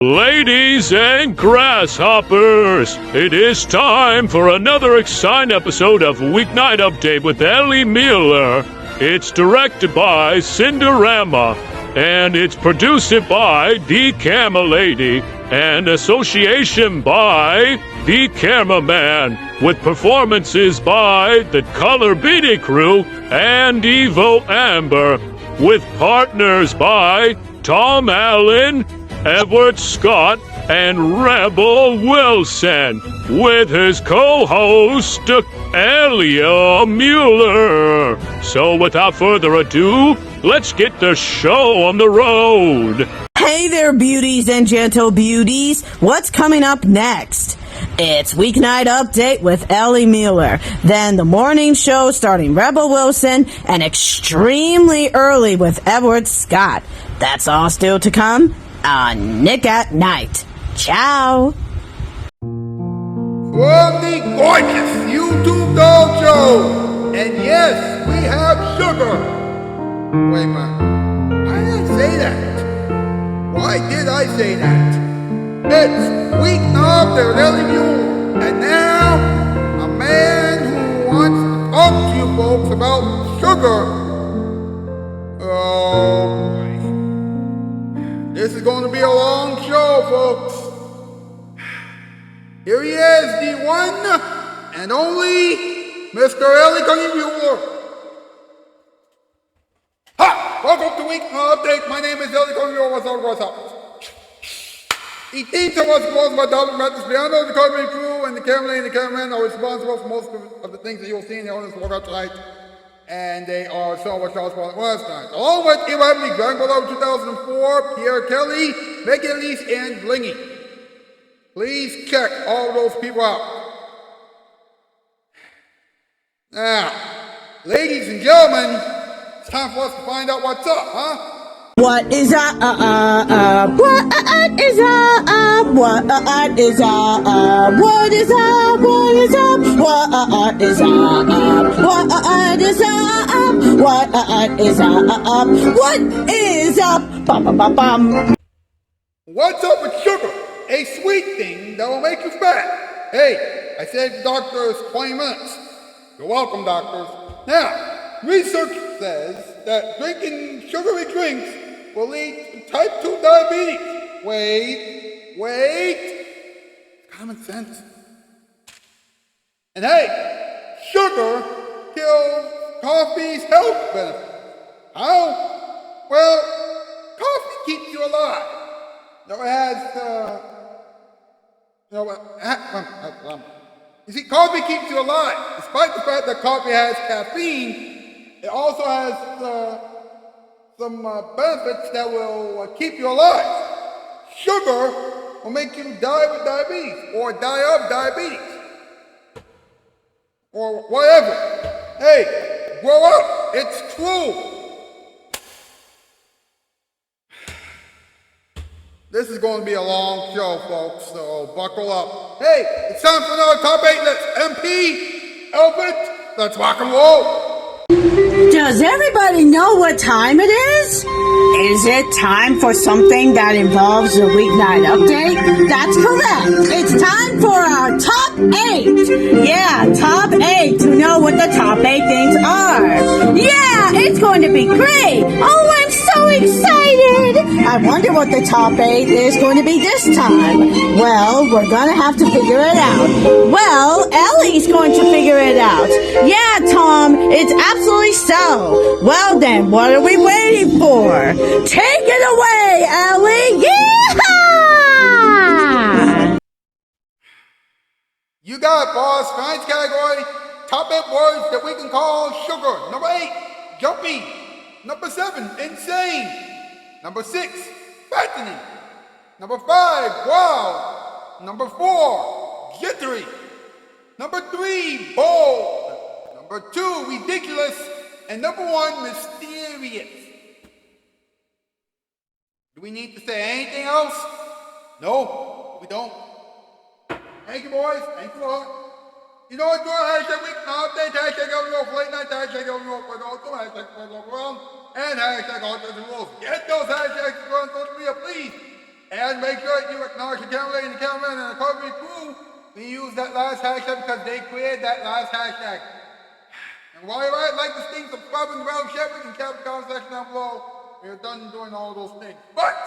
Ladies and grasshoppers, it is time for another exciting episode of Weeknight Update with Ellie Muller. It's directed by Cinderama, and it's produced by The Camera Lady, and association by The Cameraman, with performances by the Color Beatty Crew and Evo Amber, with partners by Tom Allen, Edward Scott, and Rebel Wilson, with his co-host, Elia Mueller. So without further ado, let's get the show on the road. Hey there, beauties and gentle beauties. What's coming up next? It's Weeknight Update with Ellie Mueller, then the morning show starring Rebel Wilson, and extremely early with Edward Scott. That's all still to come on Nick at Night. Ciao. From the gorgeous YouTube Doll Show. And yes, we have sugar. Wait a minute. Why did I say that? Why did I say that? It's Weeknight with Ellie Mueller. And now, a man who wants to talk to you folks about sugar. Oh boy. This is going to be a long show, folks. Here he is, the one and only Mr. Ellie Mueller. Ha! Welcome to Weeknight Update. My name is Ellie Mueller. What's up? The team was supposed by Dr. Mathis Piano, the Color Beatty Crew, and the cameraman and the cameraman are responsible for most of the things that you'll see in the audience workout tonight. And they are what Shoutout Spotlight last night. Along with Evan Dragon Ball 2004, Pierre Kelly, Megan Elise, and Blingy. Please check all those people out. Now, ladies and gentlemen, it's time for us to find out what's up, huh? What is up? What is up? What is up? What is up? What is up? What is up? What is up? What is up? What is up? Bum bum bum bum. What's up with sugar? A sweet thing that will make you fat. Hey, I saved the doctors 20 minutes. You're welcome, doctors. Now, research says that drinking sugary drinks will lead to type 2 diabetes. Wait. Common sense. And hey, sugar kills coffee's health benefits. How? Well, coffee keeps you alive. No, it has, you see, coffee keeps you alive. Despite the fact that coffee has caffeine, it also has some benefits that will keep you alive. Sugar will make you die with diabetes, or die of diabetes, or whatever. Hey, grow up. It's true. This is going to be a long show, folks, so buckle up. Hey, it's time for another top 8 list. MP, Elbert, let's rock and roll. Does everybody know what time it is? Is it time for something that involves a Weeknight Update? That's correct. It's time for our top 8. Yeah, top 8 to know what the top 8 things are. Yeah, it's going to be great. Oh, I'm so excited. I wonder what the top 8 is going to be this time. Well, we're going to have to figure it out. Well, Ellie's going to figure it out. Yeah, Tom, it's absolutely so. Well then, what are we waiting for? Take it away, Ellie! Yeehaw! You got it, boss. Science category, top 8 words that we can call sugar. Number 8, jumpy. Number 7, insane. Number 6, fattening. Number 5, wild. Number 4, jittery. Number 3, bold. Number 2, ridiculous. And number 1, mysterious. Do we need to say anything else? No, we don't. Thank you, boys. Thanks a lot. You know what? Do a hashtag Weeknight Update, hashtag Ellie Mueller for late night, hashtag Ellie Mueller for adults, hashtag for local round, and hashtag all rules. Get those hashtags to go on social media, please. And make sure that you acknowledge the camera lady and the cameraman and the recovery crew. We use that last hashtag because they created that last hashtag. And while you're at it, like this thing, subscribe and bell, share it, and cap the comment section down below. We are done doing all those things. But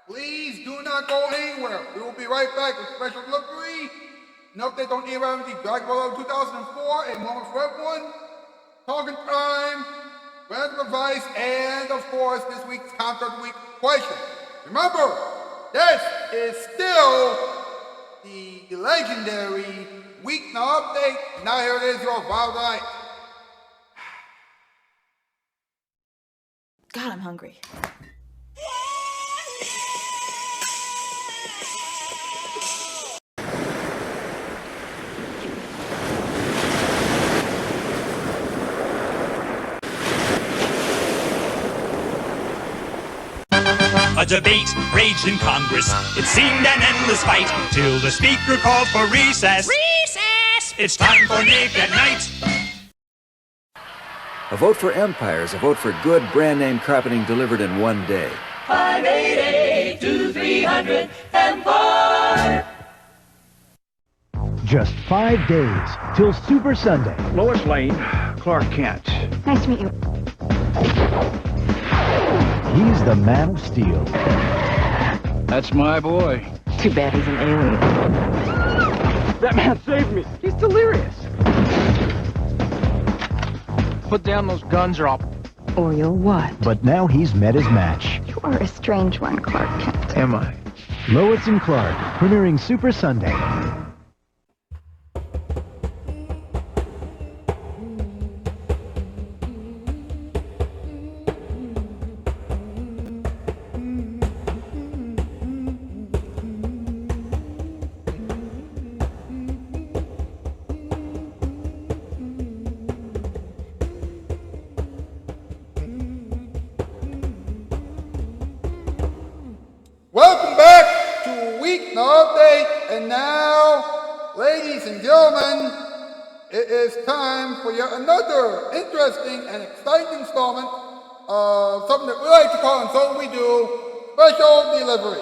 please do not go anywhere. We will be right back with special delivery. An update on EMMD Dragon Ball 2004, a moment for everyone. Talking time, random advice, and of course this week's Counter of the Week question. Remember, this is still the legendary Weeknight update. Now here it is, your Wild Night. God, I'm hungry. A debate raged in Congress. It seemed an endless fight till the speaker called for recess. Recess! It's time for Nick at Night. A vote for Empire is a vote for good brand name carpeting delivered in one day. 588-2300 Empire. Just 5 days till Super Sunday. Lois Lane, Clark Kent. Nice to meet you. He's the Man of Steel. That's my boy. Too bad he's an alien. That man saved me. He's delirious. Put down those guns or I'll... Or you'll what? But now he's met his match. You are a strange one, Clark Kent. Am I? Lois and Clark, premiering Super Sunday. Welcome back to Weeknight Update, and now, ladies and gentlemen, it is time for yet another interesting and exciting installment of something that we like to call, and so we do, special delivery.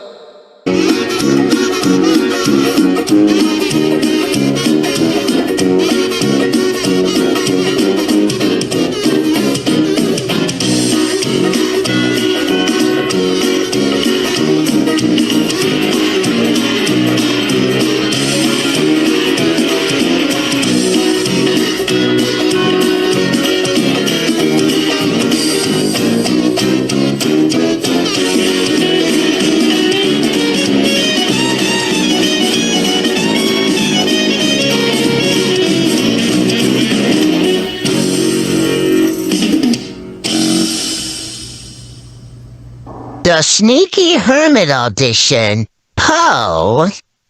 The Sneaky Hermit audition. Poe.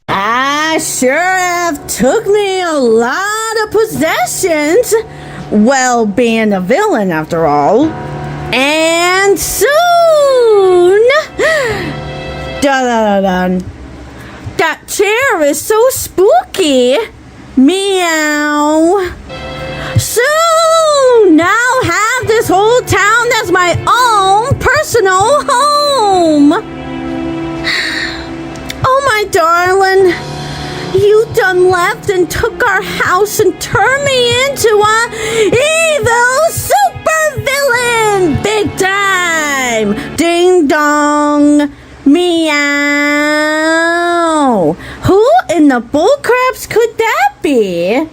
I sure have took me a lot of possessions. Well, being a villain after all. And soon... Dun-dun-dun-dun. That chair is so spooky. Meow. Soon I'll have this whole town as my own personal home. Oh, my darling, you done left and took our house and turned me into a evil super villain. Big time. Ding dong. Meow. Who in the bullcraps could that be?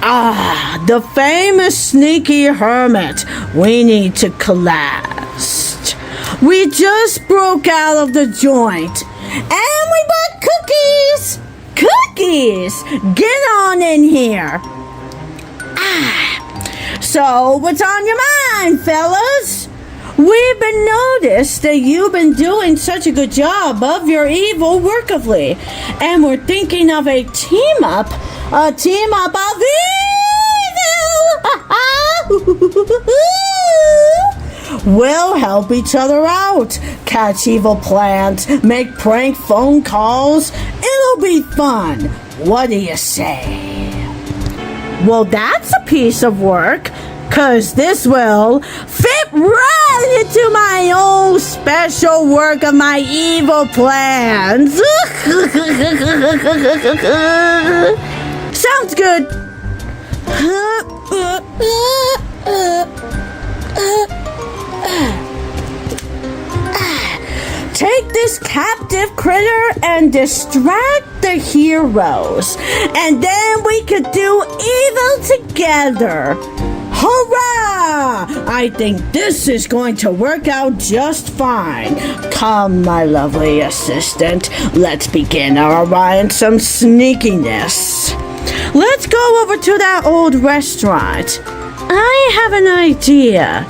Ah, the famous Sneaky Hermit. We need to collapse. We just broke out of the joint. And we bought cookies. Cookies. Get on in here. Ah. So, what's on your mind, fellas? We've been noticed that you've been doing such a good job of your evil workably. And we're thinking of a team up of evil. We'll help each other out, catch evil plans, make prank phone calls. It'll be fun. What do you say? Well, that's a piece of work, 'cause this will fit right get into my own special work of my evil plans. Sounds good. Take this captive critter and distract the heroes, and then we could do evil together. Hurrah! I think this is going to work out just fine. Come, my lovely assistant. Let's begin our ride some sneakiness. Let's go over to that old restaurant. I have an idea.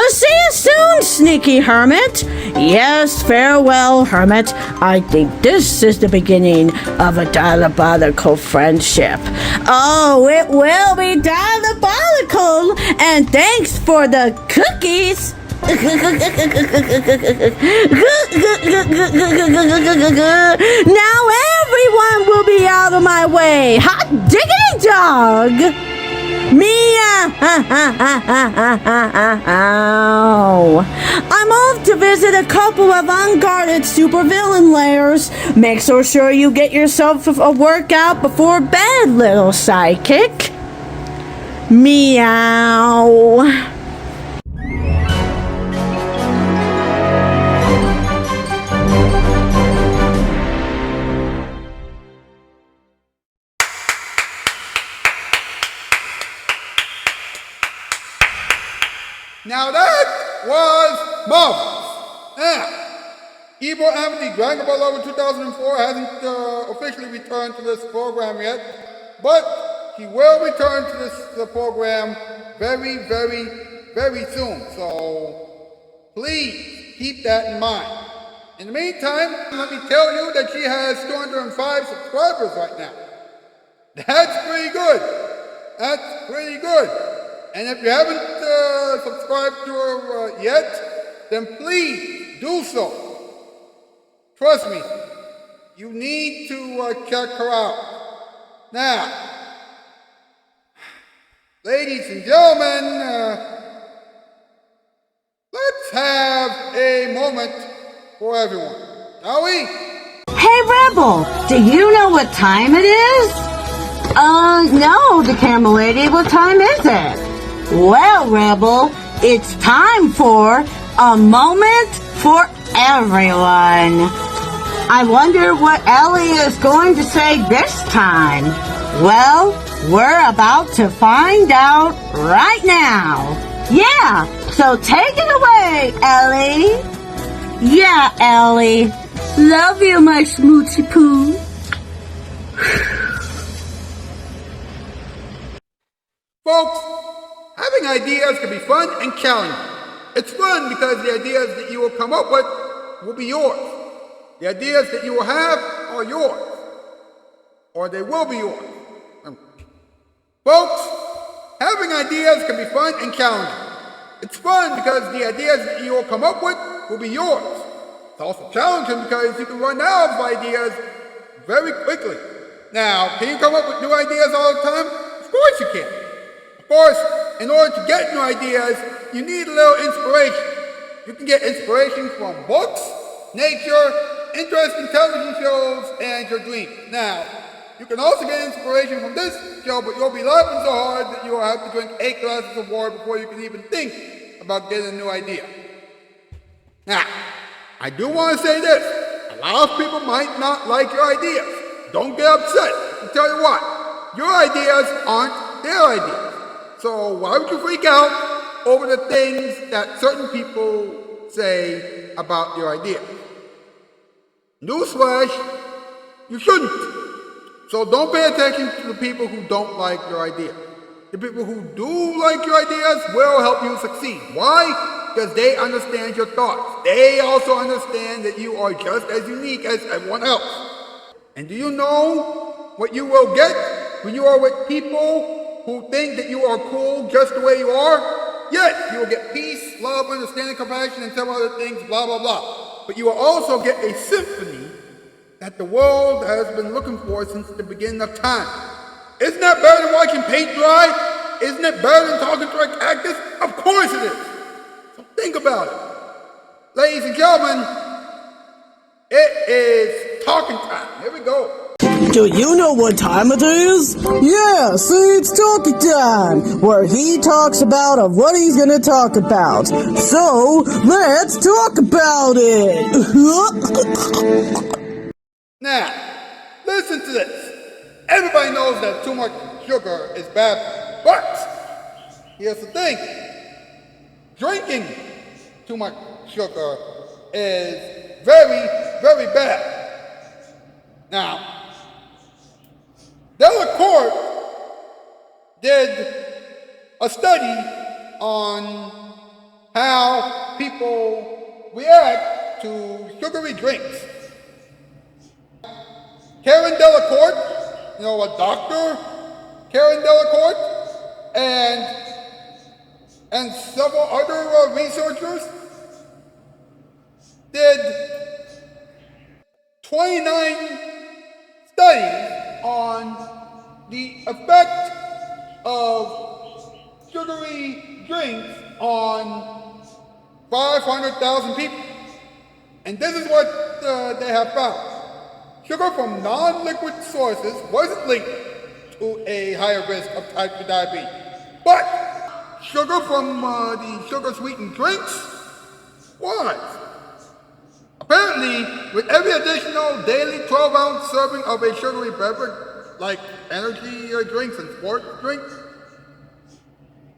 See you soon, sneaky hermit. Yes, farewell, hermit. I think this is the beginning of a diabolical friendship. Oh, it will be diabolical. And thanks for the cookies. Now everyone will be out of my way. Hot diggity dog. Mia! I'm off to visit a couple of unguarded supervillain lairs. Make so sure you get yourself a workout before bed, little sidekick. Meow. Now that was marvelous. Now, Evil Amity Dragon Ball Over 2004 hasn't officially returned to this program yet, but he will return to this program very, very, very soon. So please keep that in mind. In the meantime, let me tell you that she has 205 subscribers right now. That's pretty good. That's pretty good. And if you haven't subscribed to her yet, then please do so. Trust me, you need to check her out. Now, ladies and gentlemen, let's have a moment for everyone, shall we? Hey, Rebel, do you know what time it is? No, the camera lady, what time is it? Well, Rebel, it's time for a moment for everyone. I wonder what Ellie is going to say this time. Well, we're about to find out right now. Yeah, so take it away, Ellie. Yeah, Ellie. Love you, my smoochie poo. Folks, having ideas can be fun and challenging. It's fun because the ideas that you will come up with will be yours. The ideas that you will have are yours. Or they will be yours. Folks, having ideas can be fun and challenging. It's fun because the ideas that you will come up with will be yours. It's also challenging because you can run out of ideas very quickly. Now, can you come up with new ideas all the time? Of course you can. Of course, in order to get new ideas, you need a little inspiration. You can get inspiration from books, nature, interesting television shows, and your dreams. Now, you can also get inspiration from this show, but you'll be laughing so hard that you will have to drink 8 glasses of water before you can even think about getting a new idea. Now, I do want to say this. A lot of people might not like your ideas. Don't get upset. I'll tell you what. Your ideas aren't their ideas. So why would you freak out over the things that certain people say about your idea? Newsflash, you shouldn't. So don't pay attention to the people who don't like your idea. The people who do like your ideas will help you succeed. Why? Because they understand your thoughts. They also understand that you are just as unique as everyone else. And do you know what you will get when you are with people who think that you are cool just the way you are? Yes, you will get peace, love, understanding, compassion, and several other things, blah, blah, blah. But you will also get a symphony that the world has been looking for since the beginning of time. Isn't that better than watching paint dry? Isn't it better than talking to a cactus? Of course it is. So think about it. Ladies and gentlemen, it is talking time. Here we go. Do you know what time it is? Yeah, see, it's talking time, where he talks about what he's gonna talk about. So, let's talk about it! Now, listen to this. Everybody knows that too much sugar is bad, but here's the thing. Drinking too much sugar is very, very bad. Now, Delacorte did a study on how people react to sugary drinks. Karen Delacorte, a doctor, Karen Delacorte, and several other researchers did 29 studies on the effect of sugary drinks on 500,000 people. And this is what they have found. Sugar from non-liquid sources wasn't linked to a higher risk of type 2 diabetes. But sugar from the sugar-sweetened drinks was. Apparently, with every additional daily 12-ounce serving of a sugary beverage, like energy drinks and sports drinks,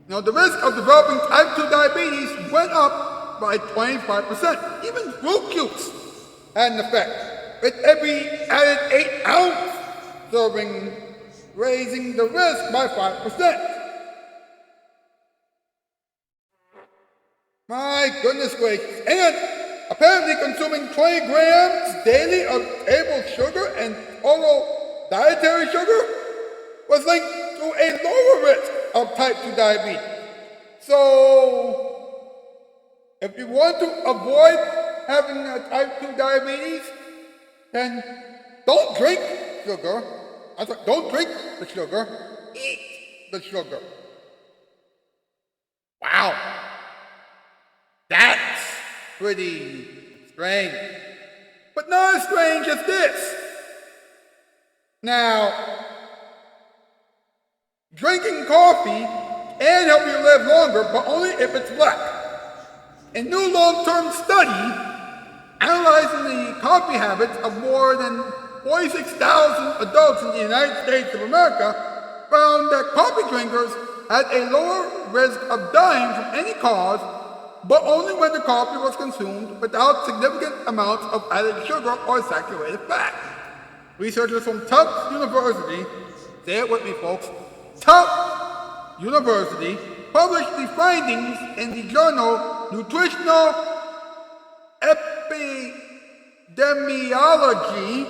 the risk of developing type 2 diabetes went up by 25%. Even fruit cubes had an effect, with every added 8-ounce serving raising the risk by 5%. My goodness gracious. And apparently consuming 20 grams daily of table sugar and total dietary sugar was linked to a lower risk of type 2 diabetes. So, if you want to avoid having type 2 diabetes, then don't drink sugar. Don't drink the sugar. Eat the sugar. Wow. That's pretty strange. But not as strange as this. Now, drinking coffee can help you live longer, but only if it's black. A new long-term study analyzing the coffee habits of more than 46,000 adults in the United States of America found that coffee drinkers had a lower risk of dying from any cause, but only when the coffee was consumed without significant amounts of added sugar or saturated fat. Researchers from Tufts University, say it with me folks, Tufts University, published the findings in the journal Nutritional Epidemiology,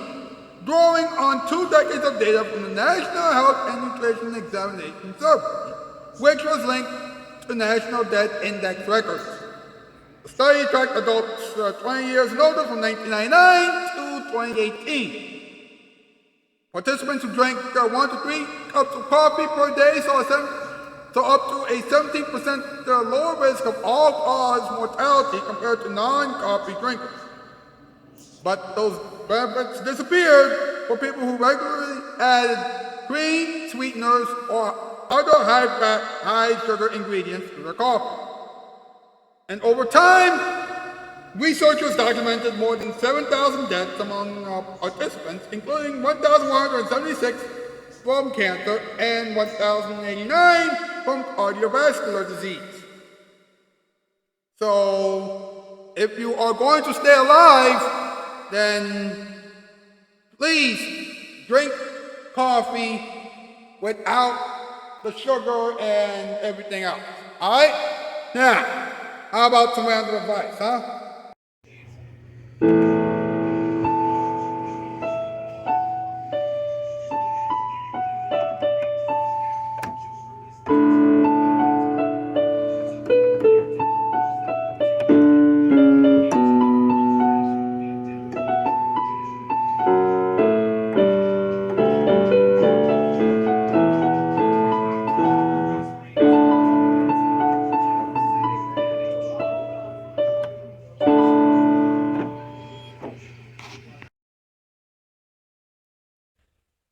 drawing on 2 decades of data from the National Health and Nutrition Examination Survey, which was linked to National Death Index records. The study tracked adults 20 years and older from 1999 to 2018. Participants who drank 1 to 3 cups of coffee per day saw up to a 17% lower risk of all-cause mortality compared to non-coffee drinkers. But those benefits disappeared for people who regularly added cream, sweeteners, or other high-fat, high-sugar ingredients to their coffee. And over time, researchers documented more than 7,000 deaths among participants, including 1,176 from cancer and 1,089 from cardiovascular disease. So, if you are going to stay alive, then please drink coffee without the sugar and everything else. Alright? Now, how about some random advice, huh?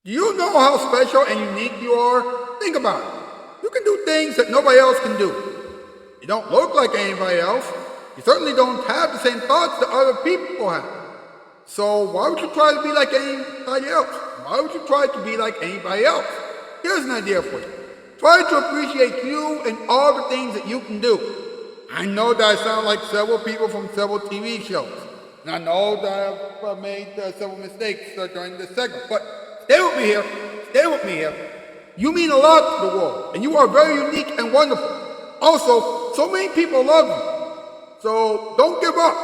Do you know how special and unique you are? Think about it. You can do things that nobody else can do. You don't look like anybody else. You certainly don't have the same thoughts that other people have. So why would you try to be like anybody else? Why would you try to be like anybody else? Here's an idea for you. Try to appreciate you and all the things that you can do. I know that I sound like several people from several TV shows. And I know that I've made several mistakes during this segment. But stay with me here. Stay with me here. You mean a lot to the world. And you are very unique and wonderful. Also, so many people love you. So don't give up.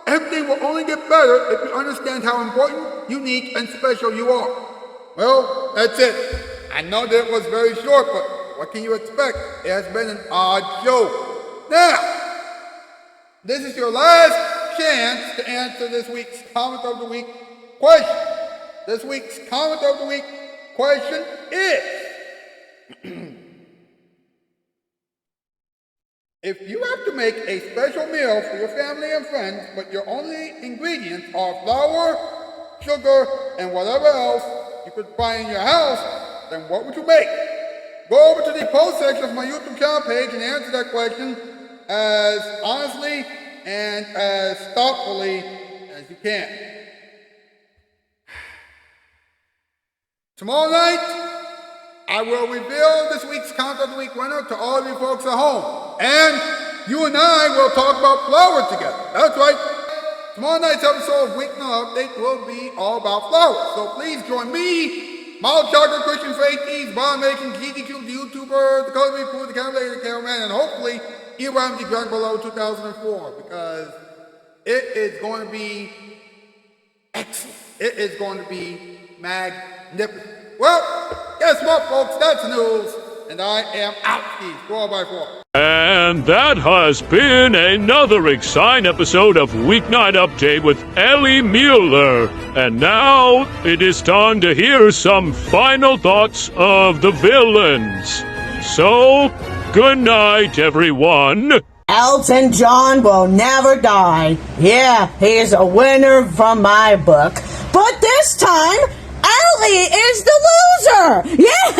Everything will only get better if you understand how important, unique, and special you are. Well, that's it. I know that it was very short, but what can you expect? It has been an odd show. Now, this is your last chance to answer this week's Comment of the Week question. This week's Comment of the Week question is, if you have to make a special meal for your family and friends, but your only ingredients are flour, sugar, and whatever else you could find in your house, then what would you make? Go over to the post section of my YouTube channel page and answer that question as honestly and as thoughtfully as you can. Tomorrow night, I will reveal this week's Comment of the Week winner to all of you folks at home. And you and I will talk about flour together. That's right. Tomorrow night's episode of Weeknight Update will be all about flour. So please join me, Mild Chocolate Christian Faith Eats, Bond Making, GDQ, the YouTuber, the Culinary Food, the Camera Lady, the Cameraman, and hopefully Ibrahim the Drunk Below 2004, because it is going to be excellent. It is going to be magnificent. Well, guess what, folks? That's news, and I am out. 4x4. And that has been another exciting episode of Weeknight Update with Ellie Muller. And now it is time to hear some final thoughts of the villains. So, good night, everyone. Elton John will never die. Yeah, he is a winner from my book. But this time, Ellie is the loser! Yeah!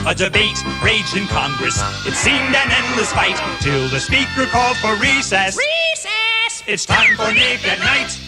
A debate raged in Congress. It seemed an endless fight till the speaker called for recess. Recess! It's time for Nick at Night.